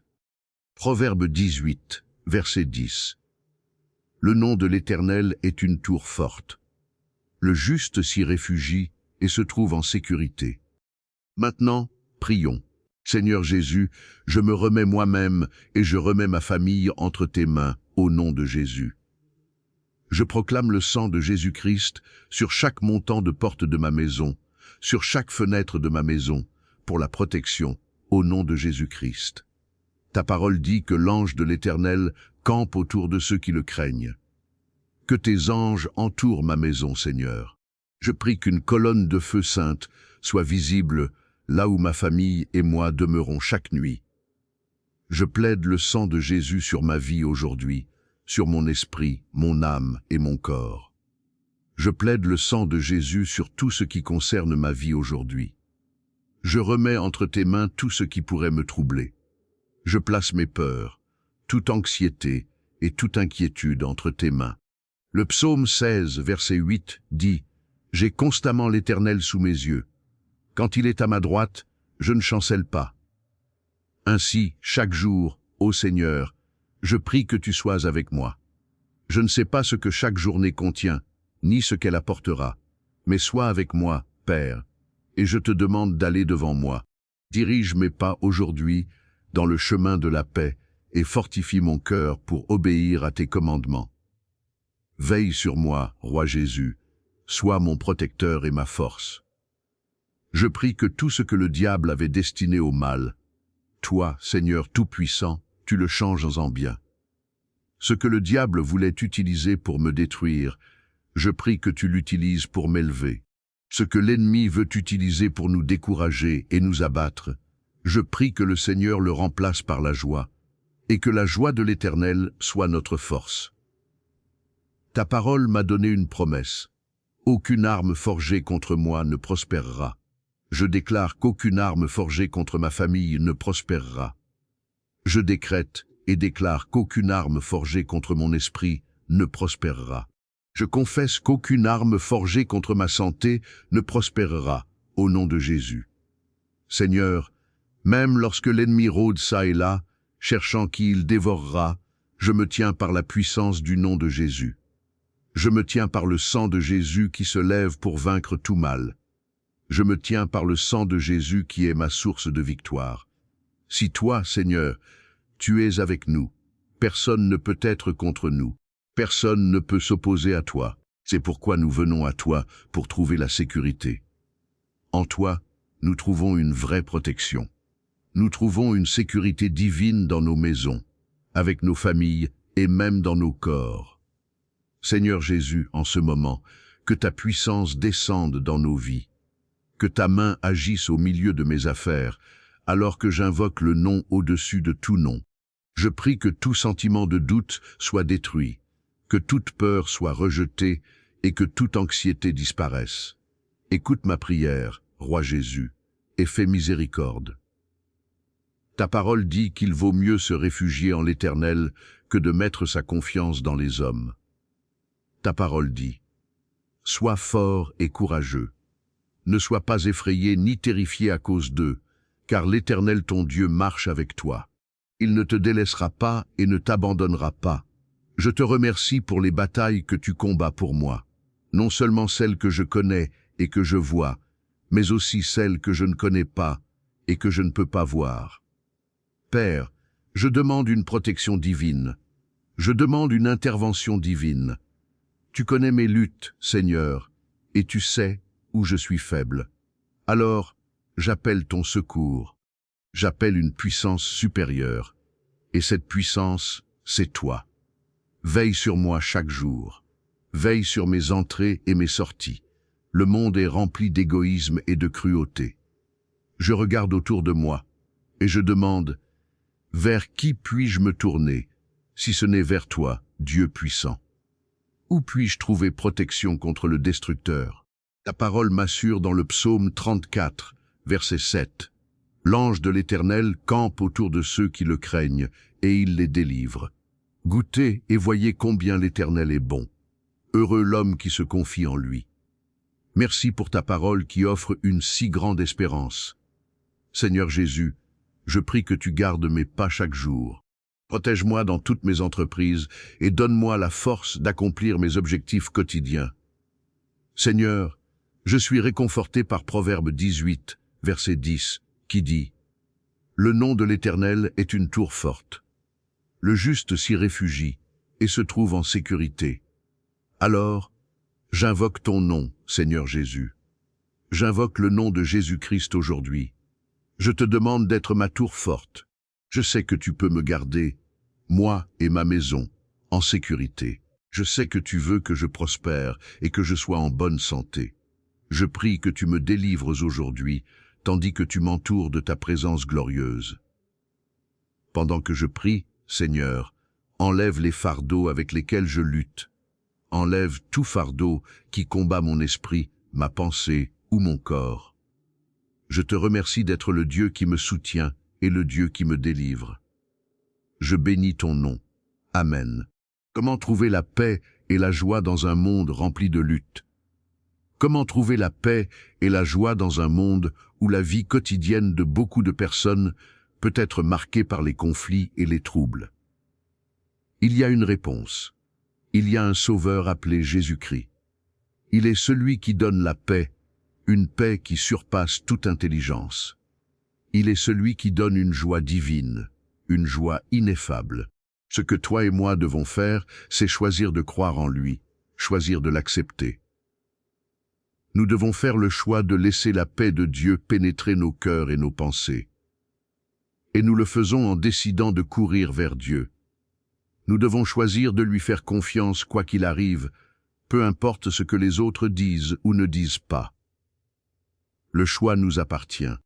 Proverbe 18, verset 10. Le nom de l'Éternel est une tour forte. Le juste s'y réfugie et se trouve en sécurité. Maintenant, prions. Seigneur Jésus, je me remets moi-même et je remets ma famille entre tes mains, au nom de Jésus. Je proclame le sang de Jésus-Christ sur chaque montant de porte de ma maison, sur chaque fenêtre de ma maison, pour la protection, au nom de Jésus-Christ. Ta parole dit que l'ange de l'Éternel campe autour de ceux qui le craignent. Que tes anges entourent ma maison, Seigneur. Je prie qu'une colonne de feu sainte soit visible là où ma famille et moi demeurons chaque nuit. Je plaide le sang de Jésus sur ma vie aujourd'hui, sur mon esprit, mon âme et mon corps. Je plaide le sang de Jésus sur tout ce qui concerne ma vie aujourd'hui. Je remets entre tes mains tout ce qui pourrait me troubler. Je place mes peurs, toute anxiété et toute inquiétude entre tes mains. Le psaume 16, verset 8, dit « J'ai constamment l'Éternel sous mes yeux. Quand il est à ma droite, je ne chancelle pas. Ainsi, chaque jour, ô Seigneur, je prie que tu sois avec moi. Je ne sais pas ce que chaque journée contient, ni ce qu'elle apportera, mais sois avec moi, Père, et je te demande d'aller devant moi. Dirige mes pas aujourd'hui dans le chemin de la paix et fortifie mon cœur pour obéir à tes commandements. Veille sur moi, Roi Jésus, sois mon protecteur et ma force. Je prie que tout ce que le diable avait destiné au mal, toi, Seigneur Tout-Puissant, tu le changes en bien. Ce que le diable voulait utiliser pour me détruire, je prie que tu l'utilises pour m'élever. Ce que l'ennemi veut utiliser pour nous décourager et nous abattre, je prie que le Seigneur le remplace par la joie, et que la joie de l'Éternel soit notre force. Ta parole m'a donné une promesse. Aucune arme forgée contre moi ne prospérera. Je déclare qu'aucune arme forgée contre ma famille ne prospérera. Je décrète et déclare qu'aucune arme forgée contre mon esprit ne prospérera. Je confesse qu'aucune arme forgée contre ma santé ne prospérera, au nom de Jésus. Seigneur, même lorsque l'ennemi rôde çà et là, cherchant qui il dévorera, je me tiens par la puissance du nom de Jésus. Je me tiens par le sang de Jésus qui se lève pour vaincre tout mal. Je me tiens par le sang de Jésus qui est ma source de victoire. Si toi, Seigneur, tu es avec nous, personne ne peut être contre nous, personne ne peut s'opposer à toi. C'est pourquoi nous venons à toi pour trouver la sécurité. En toi, nous trouvons une vraie protection. Nous trouvons une sécurité divine dans nos maisons, avec nos familles et même dans nos corps. Seigneur Jésus, en ce moment, que ta puissance descende dans nos vies. Que ta main agisse au milieu de mes affaires, alors que j'invoque le nom au-dessus de tout nom. Je prie que tout sentiment de doute soit détruit, que toute peur soit rejetée et que toute anxiété disparaisse. Écoute ma prière, roi Jésus, et fais miséricorde. Ta parole dit qu'il vaut mieux se réfugier en l'Éternel que de mettre sa confiance dans les hommes. Ta parole dit, « Sois fort et courageux. Ne sois pas effrayé ni terrifié à cause d'eux, car l'Éternel ton Dieu marche avec toi. Il ne te délaissera pas et ne t'abandonnera pas. Je te remercie pour les batailles que tu combats pour moi, non seulement celles que je connais et que je vois, mais aussi celles que je ne connais pas et que je ne peux pas voir. Père, je demande une protection divine. Je demande une intervention divine. Tu connais mes luttes, Seigneur, et tu sais où je suis faible. Alors, j'appelle ton secours. J'appelle une puissance supérieure. Et cette puissance, c'est toi. Veille sur moi chaque jour. Veille sur mes entrées et mes sorties. Le monde est rempli d'égoïsme et de cruauté. Je regarde autour de moi et je demande, vers qui puis-je me tourner, si ce n'est vers toi, Dieu puissant? Où puis-je trouver protection contre le destructeur? Ta parole m'assure dans le psaume 34, verset 7. L'ange de l'Éternel campe autour de ceux qui le craignent, et il les délivre. Goûtez et voyez combien l'Éternel est bon. Heureux l'homme qui se confie en lui. Merci pour ta parole qui offre une si grande espérance. Seigneur Jésus, je prie que tu gardes mes pas chaque jour. Protège-moi dans toutes mes entreprises et donne-moi la force d'accomplir mes objectifs quotidiens. Seigneur, je suis réconforté par Proverbe 18, verset 10, qui dit « Le nom de l'Éternel est une tour forte. Le juste s'y réfugie et se trouve en sécurité. Alors, j'invoque ton nom, Seigneur Jésus. J'invoque le nom de Jésus-Christ aujourd'hui. Je te demande d'être ma tour forte. Je sais que tu peux me garder, moi et ma maison, en sécurité. Je sais que tu veux que je prospère et que je sois en bonne santé. Je prie que tu me délivres aujourd'hui, tandis que tu m'entoures de ta présence glorieuse. Pendant que je prie, Seigneur, enlève les fardeaux avec lesquels je lutte. Enlève tout fardeau qui combat mon esprit, ma pensée ou mon corps. Je te remercie d'être le Dieu qui me soutient et le Dieu qui me délivre. Je bénis ton nom. Amen. Comment trouver la paix et la joie dans un monde rempli de luttes? Comment trouver la paix et la joie dans un monde où la vie quotidienne de beaucoup de personnes peut être marquée par les conflits et les troubles? Il y a une réponse. Il y a un sauveur appelé Jésus-Christ. Il est celui qui donne la paix, une paix qui surpasse toute intelligence. Il est celui qui donne une joie divine, une joie ineffable. Ce que toi et moi devons faire, c'est choisir de croire en lui, choisir de l'accepter. Nous devons faire le choix de laisser la paix de Dieu pénétrer nos cœurs et nos pensées. Et nous le faisons en décidant de courir vers Dieu. Nous devons choisir de lui faire confiance quoi qu'il arrive, peu importe ce que les autres disent ou ne disent pas. Le choix nous appartient.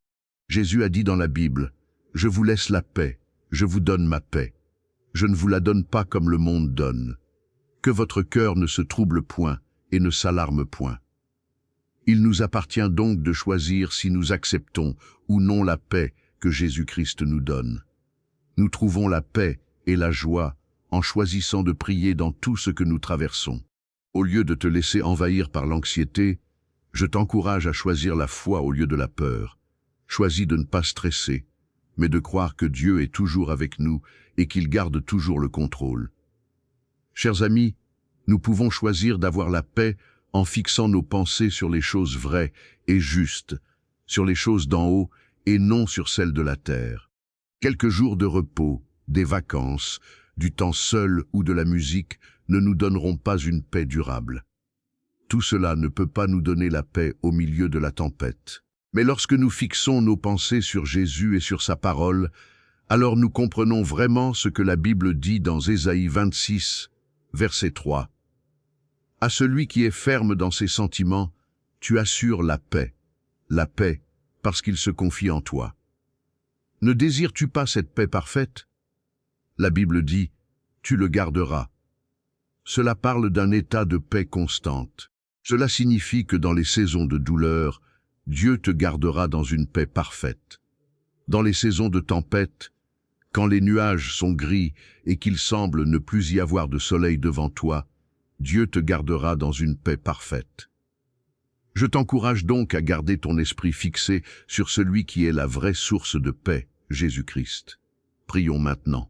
Jésus a dit dans la Bible, « Je vous laisse la paix, je vous donne ma paix. Je ne vous la donne pas comme le monde donne. Que votre cœur ne se trouble point et ne s'alarme point. » Il nous appartient donc de choisir si nous acceptons ou non la paix que Jésus-Christ nous donne. Nous trouvons la paix et la joie en choisissant de prier dans tout ce que nous traversons. Au lieu de te laisser envahir par l'anxiété, je t'encourage à choisir la foi au lieu de la peur. Choisis de ne pas stresser, mais de croire que Dieu est toujours avec nous et qu'il garde toujours le contrôle. Chers amis, nous pouvons choisir d'avoir la paix en fixant nos pensées sur les choses vraies et justes, sur les choses d'en haut et non sur celles de la terre. Quelques jours de repos, des vacances, du temps seul ou de la musique ne nous donneront pas une paix durable. Tout cela ne peut pas nous donner la paix au milieu de la tempête. Mais lorsque nous fixons nos pensées sur Jésus et sur sa parole, alors nous comprenons vraiment ce que la Bible dit dans Ésaïe 26, verset 3. À celui qui est ferme dans ses sentiments, tu assures la paix parce qu'il se confie en toi. Ne désires-tu pas cette paix parfaite? La Bible dit, tu le garderas. Cela parle d'un état de paix constante. Cela signifie que dans les saisons de douleur, Dieu te gardera dans une paix parfaite. Dans les saisons de tempête, quand les nuages sont gris et qu'il semble ne plus y avoir de soleil devant toi, Dieu te gardera dans une paix parfaite. Je t'encourage donc à garder ton esprit fixé sur celui qui est la vraie source de paix, Jésus-Christ. Prions maintenant.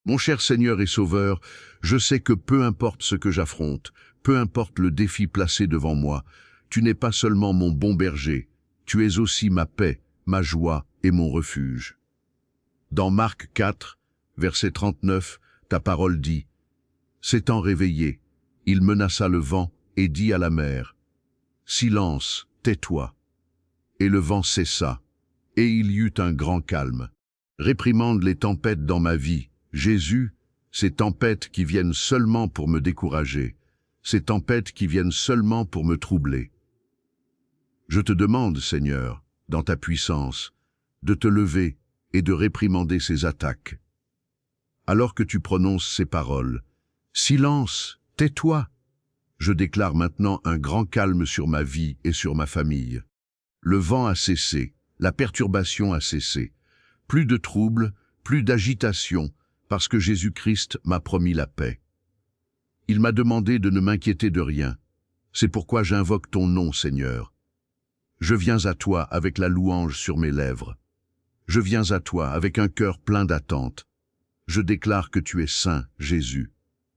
Mon cher Seigneur et Sauveur, je sais que peu importe ce que j'affronte, peu importe le défi placé devant moi, tu n'es pas seulement mon bon berger, tu es aussi ma paix, ma joie et mon refuge. Dans Marc 4, verset 39, ta parole dit « S'étant réveillé, il menaça le vent et dit à la mer « Silence, tais-toi » Et le vent cessa, et il y eut un grand calme. Réprimande les tempêtes dans ma vie, Jésus, ces tempêtes qui viennent seulement pour me décourager, ces tempêtes qui viennent seulement pour me troubler. Je te demande, Seigneur, dans ta puissance, de te lever et de réprimander ces attaques. Alors que tu prononces ces paroles, « Silence, tais-toi » je déclare maintenant un grand calme sur ma vie et sur ma famille. Le vent a cessé, la perturbation a cessé. Plus de troubles, plus d'agitation, parce que Jésus-Christ m'a promis la paix. Il m'a demandé de ne m'inquiéter de rien. C'est pourquoi j'invoque ton nom, Seigneur. Je viens à toi avec la louange sur mes lèvres. Je viens à toi avec un cœur plein d'attente. Je déclare que tu es saint, Jésus.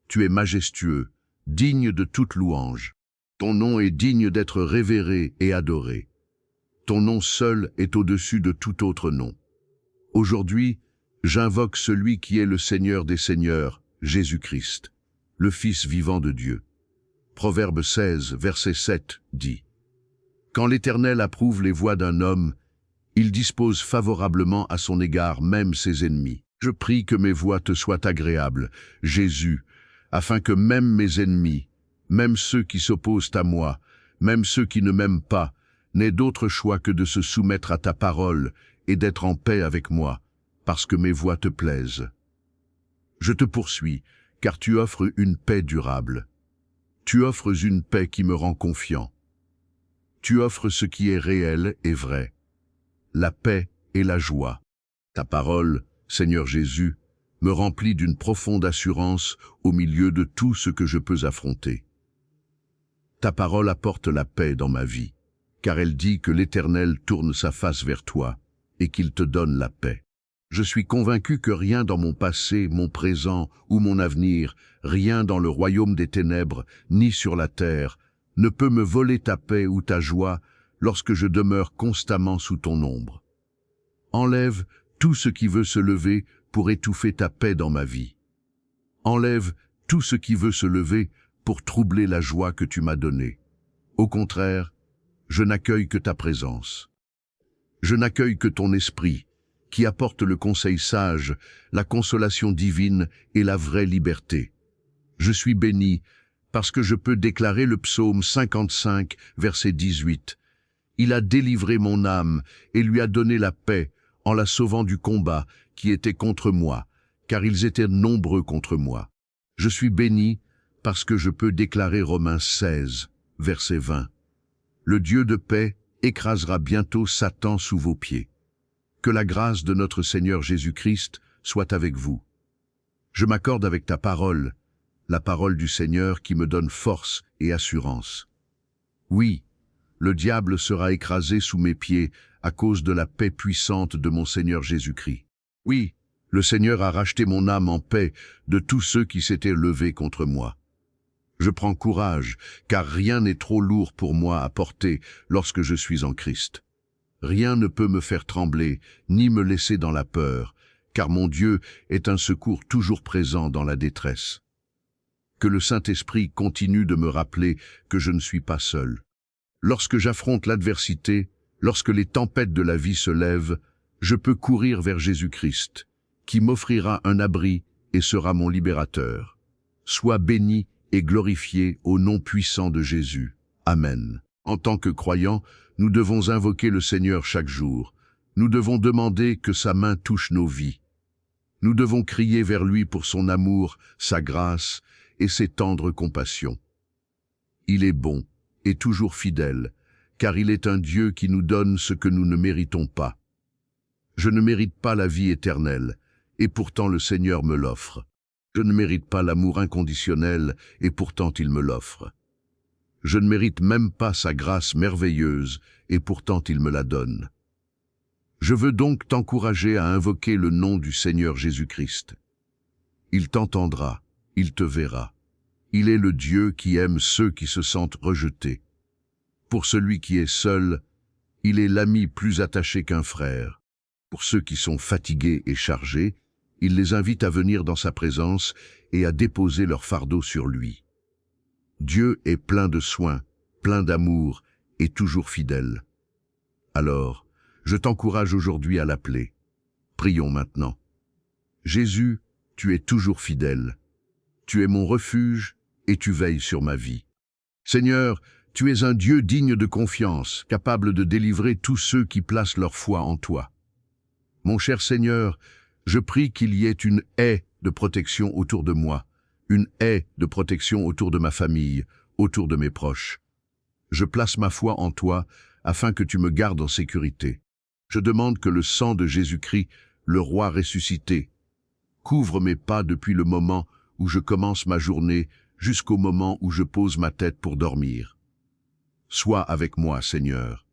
Tu es majestueux, digne de toute louange. Ton nom est digne d'être révéré et adoré. Ton nom seul est au-dessus de tout autre nom. Aujourd'hui, j'invoque celui qui est le Seigneur des Seigneurs, Jésus-Christ, le Fils vivant de Dieu. Proverbe 16, verset 7 dit « Quand l'Éternel approuve les voies d'un homme, il dispose favorablement à son égard même ses ennemis. Je prie que mes voies te soient agréables, Jésus, afin que même mes ennemis, même ceux qui s'opposent à moi, même ceux qui ne m'aiment pas, n'aient d'autre choix que de se soumettre à ta parole et d'être en paix avec moi, parce que mes voies te plaisent. Je te poursuis, car tu offres une paix durable. Tu offres une paix qui me rend confiant. Tu offres ce qui est réel et vrai, la paix et la joie. Ta parole, Seigneur Jésus, me remplit d'une profonde assurance au milieu de tout ce que je peux affronter. Ta parole apporte la paix dans ma vie, car elle dit que l'Éternel tourne sa face vers toi et qu'il te donne la paix. Je suis convaincu que rien dans mon passé, mon présent ou mon avenir, rien dans le royaume des ténèbres, ni sur la terre, ne peut me voler ta paix ou ta joie lorsque je demeure constamment sous ton ombre. Enlève tout ce qui veut se lever pour étouffer ta paix dans ma vie. Enlève tout ce qui veut se lever pour troubler la joie que tu m'as donnée. Au contraire, je n'accueille que ta présence. Je n'accueille que ton esprit, qui apporte le conseil sage, la consolation divine et la vraie liberté. Je suis béni parce que je peux déclarer le psaume 55, verset 18. Il a délivré mon âme et lui a donné la paix en la sauvant du combat qui était contre moi, car ils étaient nombreux contre moi. Je suis béni parce que je peux déclarer Romains 16, verset 20. Le Dieu de paix écrasera bientôt Satan sous vos pieds. Que la grâce de notre Seigneur Jésus-Christ soit avec vous. Je m'accorde avec ta parole, la parole du Seigneur qui me donne force et assurance. Oui, le diable sera écrasé sous mes pieds à cause de la paix puissante de mon Seigneur Jésus-Christ. Oui, le Seigneur a racheté mon âme en paix de tous ceux qui s'étaient levés contre moi. Je prends courage, car rien n'est trop lourd pour moi à porter lorsque je suis en Christ. Rien ne peut me faire trembler, ni me laisser dans la peur, car mon Dieu est un secours toujours présent dans la détresse. Que le Saint-Esprit continue de me rappeler que je ne suis pas seul. Lorsque j'affronte l'adversité, lorsque les tempêtes de la vie se lèvent, je peux courir vers Jésus-Christ, qui m'offrira un abri et sera mon libérateur. Sois béni et glorifié au nom puissant de Jésus. Amen. En tant que croyants, nous devons invoquer le Seigneur chaque jour. Nous devons demander que sa main touche nos vies. Nous devons crier vers lui pour son amour, sa grâce et ses tendres compassions. Il est bon et toujours fidèle, car il est un Dieu qui nous donne ce que nous ne méritons pas. Je ne mérite pas la vie éternelle, et pourtant le Seigneur me l'offre. Je ne mérite pas l'amour inconditionnel, et pourtant il me l'offre. Je ne mérite même pas sa grâce merveilleuse, et pourtant il me la donne. Je veux donc t'encourager à invoquer le nom du Seigneur Jésus-Christ. Il t'entendra, il te verra. Il est le Dieu qui aime ceux qui se sentent rejetés. Pour celui qui est seul, il est l'ami plus attaché qu'un frère. Pour ceux qui sont fatigués et chargés, il les invite à venir dans sa présence et à déposer leur fardeau sur lui. Dieu est plein de soins, plein d'amour et toujours fidèle. Alors, je t'encourage aujourd'hui à l'appeler. Prions maintenant. Jésus, tu es toujours fidèle. Tu es mon refuge et tu veilles sur ma vie. Seigneur, tu es un Dieu digne de confiance, capable de délivrer tous ceux qui placent leur foi en toi. Mon cher Seigneur, je prie qu'il y ait une haie de protection autour de moi, une haie de protection autour de ma famille, autour de mes proches. Je place ma foi en toi afin que tu me gardes en sécurité. Je demande que le sang de Jésus-Christ, le roi ressuscité, couvre mes pas depuis le moment où je commence ma journée jusqu'au moment où je pose ma tête pour dormir. Sois avec moi, Seigneur.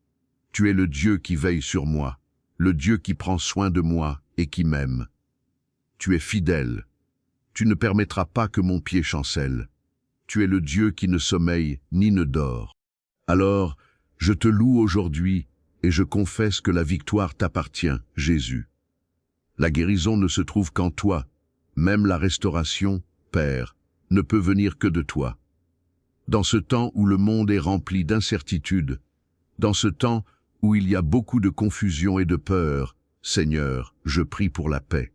Tu es le Dieu qui veille sur moi, le Dieu qui prend soin de moi et qui m'aime. Tu es fidèle. Tu ne permettras pas que mon pied chancelle. Tu es le Dieu qui ne sommeille ni ne dort. Alors, je te loue aujourd'hui et je confesse que la victoire t'appartient, Jésus. La guérison ne se trouve qu'en toi. Même la restauration, Père, ne peut venir que de toi. Dans ce temps où le monde est rempli d'incertitudes, dans ce temps où il y a beaucoup de confusion et de peur, Seigneur, je prie pour la paix.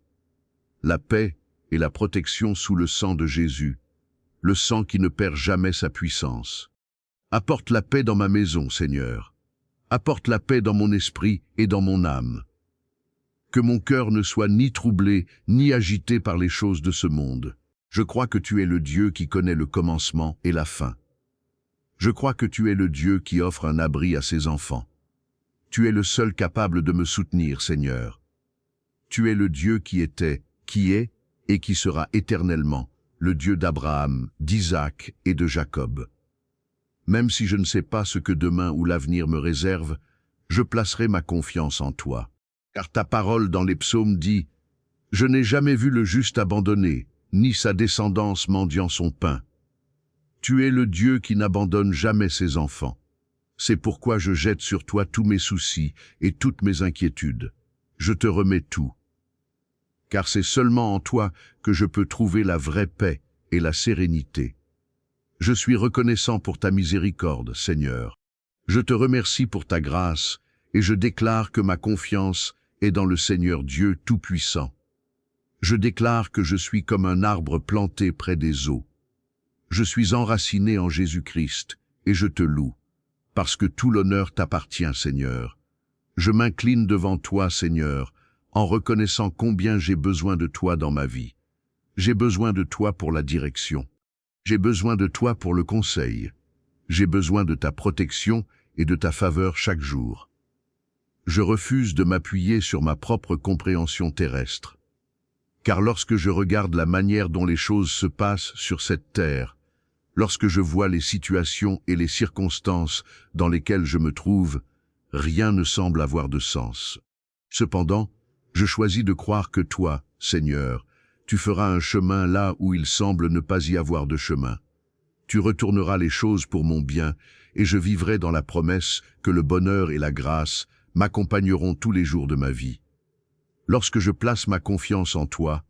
La paix et la protection sous le sang de Jésus, le sang qui ne perd jamais sa puissance. Apporte la paix dans ma maison, Seigneur. Apporte la paix dans mon esprit et dans mon âme. Que mon cœur ne soit ni troublé, ni agité par les choses de ce monde. Je crois que tu es le Dieu qui connaît le commencement et la fin. Je crois que tu es le Dieu qui offre un abri à ses enfants. Tu es le seul capable de me soutenir, Seigneur. Tu es le Dieu qui était, qui est et qui sera éternellement, le Dieu d'Abraham, d'Isaac et de Jacob. Même si je ne sais pas ce que demain ou l'avenir me réserve, je placerai ma confiance en toi. Car ta parole dans les psaumes dit « Je n'ai jamais vu le juste abandonné, ni sa descendance mendiant son pain. » Tu es le Dieu qui n'abandonne jamais ses enfants. C'est pourquoi je jette sur toi tous mes soucis et toutes mes inquiétudes. Je te remets tout. Car c'est seulement en toi que je peux trouver la vraie paix et la sérénité. Je suis reconnaissant pour ta miséricorde, Seigneur. Je te remercie pour ta grâce et je déclare que ma confiance est dans le Seigneur Dieu Tout-Puissant. Je déclare que je suis comme un arbre planté près des eaux. Je suis enraciné en Jésus-Christ et je te loue, parce que tout l'honneur t'appartient, Seigneur. Je m'incline devant toi, Seigneur, en reconnaissant combien j'ai besoin de toi dans ma vie. J'ai besoin de toi pour la direction. J'ai besoin de toi pour le conseil. J'ai besoin de ta protection et de ta faveur chaque jour. Je refuse de m'appuyer sur ma propre compréhension terrestre. Car lorsque je regarde la manière dont les choses se passent sur cette terre, lorsque je vois les situations et les circonstances dans lesquelles je me trouve, rien ne semble avoir de sens. Cependant, je choisis de croire que toi, Seigneur, tu feras un chemin là où il semble ne pas y avoir de chemin. Tu retourneras les choses pour mon bien, et je vivrai dans la promesse que le bonheur et la grâce m'accompagneront tous les jours de ma vie. Lorsque je place ma confiance en toi,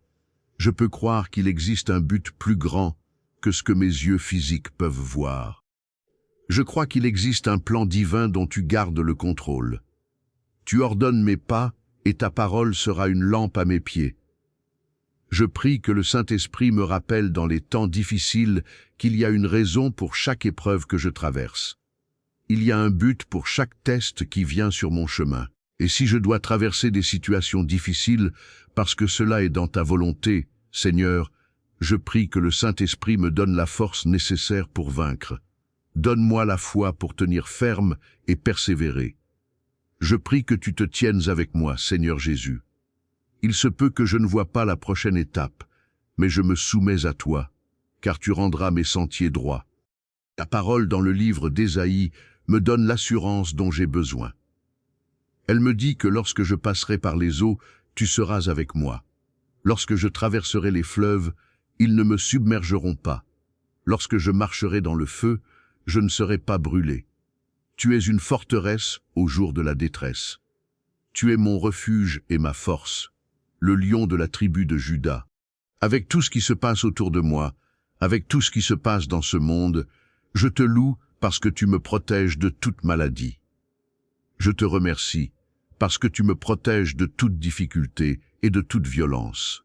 je peux croire qu'il existe un but plus grand que ce que mes yeux physiques peuvent voir. Je crois qu'il existe un plan divin dont tu gardes le contrôle. Tu ordonnes mes pas et ta parole sera une lampe à mes pieds. Je prie que le Saint-Esprit me rappelle dans les temps difficiles qu'il y a une raison pour chaque épreuve que je traverse. Il y a un but pour chaque test qui vient sur mon chemin. Et si je dois traverser des situations difficiles, parce que cela est dans ta volonté, Seigneur, je prie que le Saint-Esprit me donne la force nécessaire pour vaincre. Donne-moi la foi pour tenir ferme et persévérer. Je prie que tu te tiennes avec moi, Seigneur Jésus. Il se peut que je ne vois pas la prochaine étape, mais je me soumets à toi, car tu rendras mes sentiers droits. Ta parole dans le livre d'Ésaïe me donne l'assurance dont j'ai besoin. Elle me dit que lorsque je passerai par les eaux, tu seras avec moi. Lorsque je traverserai les fleuves, ils ne me submergeront pas. Lorsque je marcherai dans le feu, je ne serai pas brûlé. Tu es une forteresse au jour de la détresse. Tu es mon refuge et ma force, le lion de la tribu de Juda. Avec tout ce qui se passe autour de moi, avec tout ce qui se passe dans ce monde, je te loue parce que tu me protèges de toute maladie. Je te remercie parce que tu me protèges de toute difficulté et de toute violence.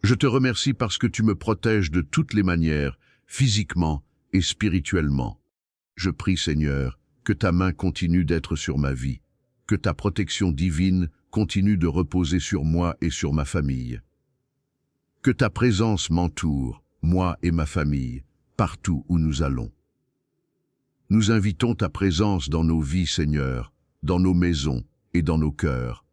Je te remercie parce que tu me protèges de toutes les manières, physiquement et spirituellement. Je prie, Seigneur, que ta main continue d'être sur ma vie, que ta protection divine continue de reposer sur moi et sur ma famille. Que ta présence m'entoure, moi et ma famille, partout où nous allons. Nous invitons ta présence dans nos vies, Seigneur, dans nos maisons et dans nos cœurs.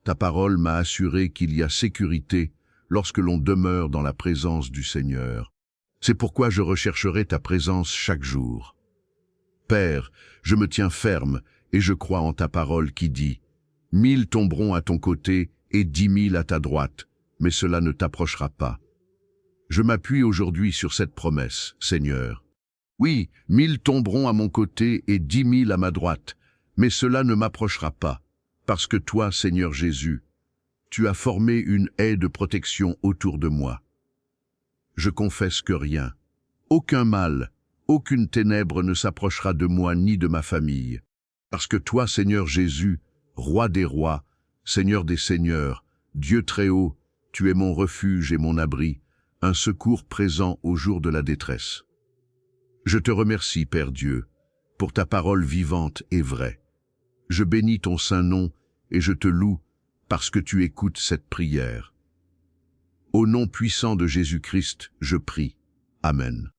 Ta parole m'a assuré qu'il y a sécurité lorsque l'on demeure dans la présence du Seigneur. C'est pourquoi je rechercherai ta présence chaque jour. Père, je me tiens ferme et je crois en ta parole qui dit « 1000 tomberont à ton côté et 10 000 à ta droite, mais cela ne t'approchera pas. » Je m'appuie aujourd'hui sur cette promesse, Seigneur. Oui, 1000 tomberont à mon côté et 10 000 à ma droite, mais cela ne m'approchera pas, parce que toi, Seigneur Jésus, tu as formé une haie de protection autour de moi. Je confesse que rien, aucun mal, aucune ténèbre ne s'approchera de moi ni de ma famille, parce que toi, Seigneur Jésus, Roi des rois, Seigneur des seigneurs, Dieu très haut, tu es mon refuge et mon abri, un secours présent au jour de la détresse. Je te remercie, Père Dieu, pour ta parole vivante et vraie. Je bénis ton saint nom et je te loue parce que tu écoutes cette prière. Au nom puissant de Jésus-Christ, je prie. Amen.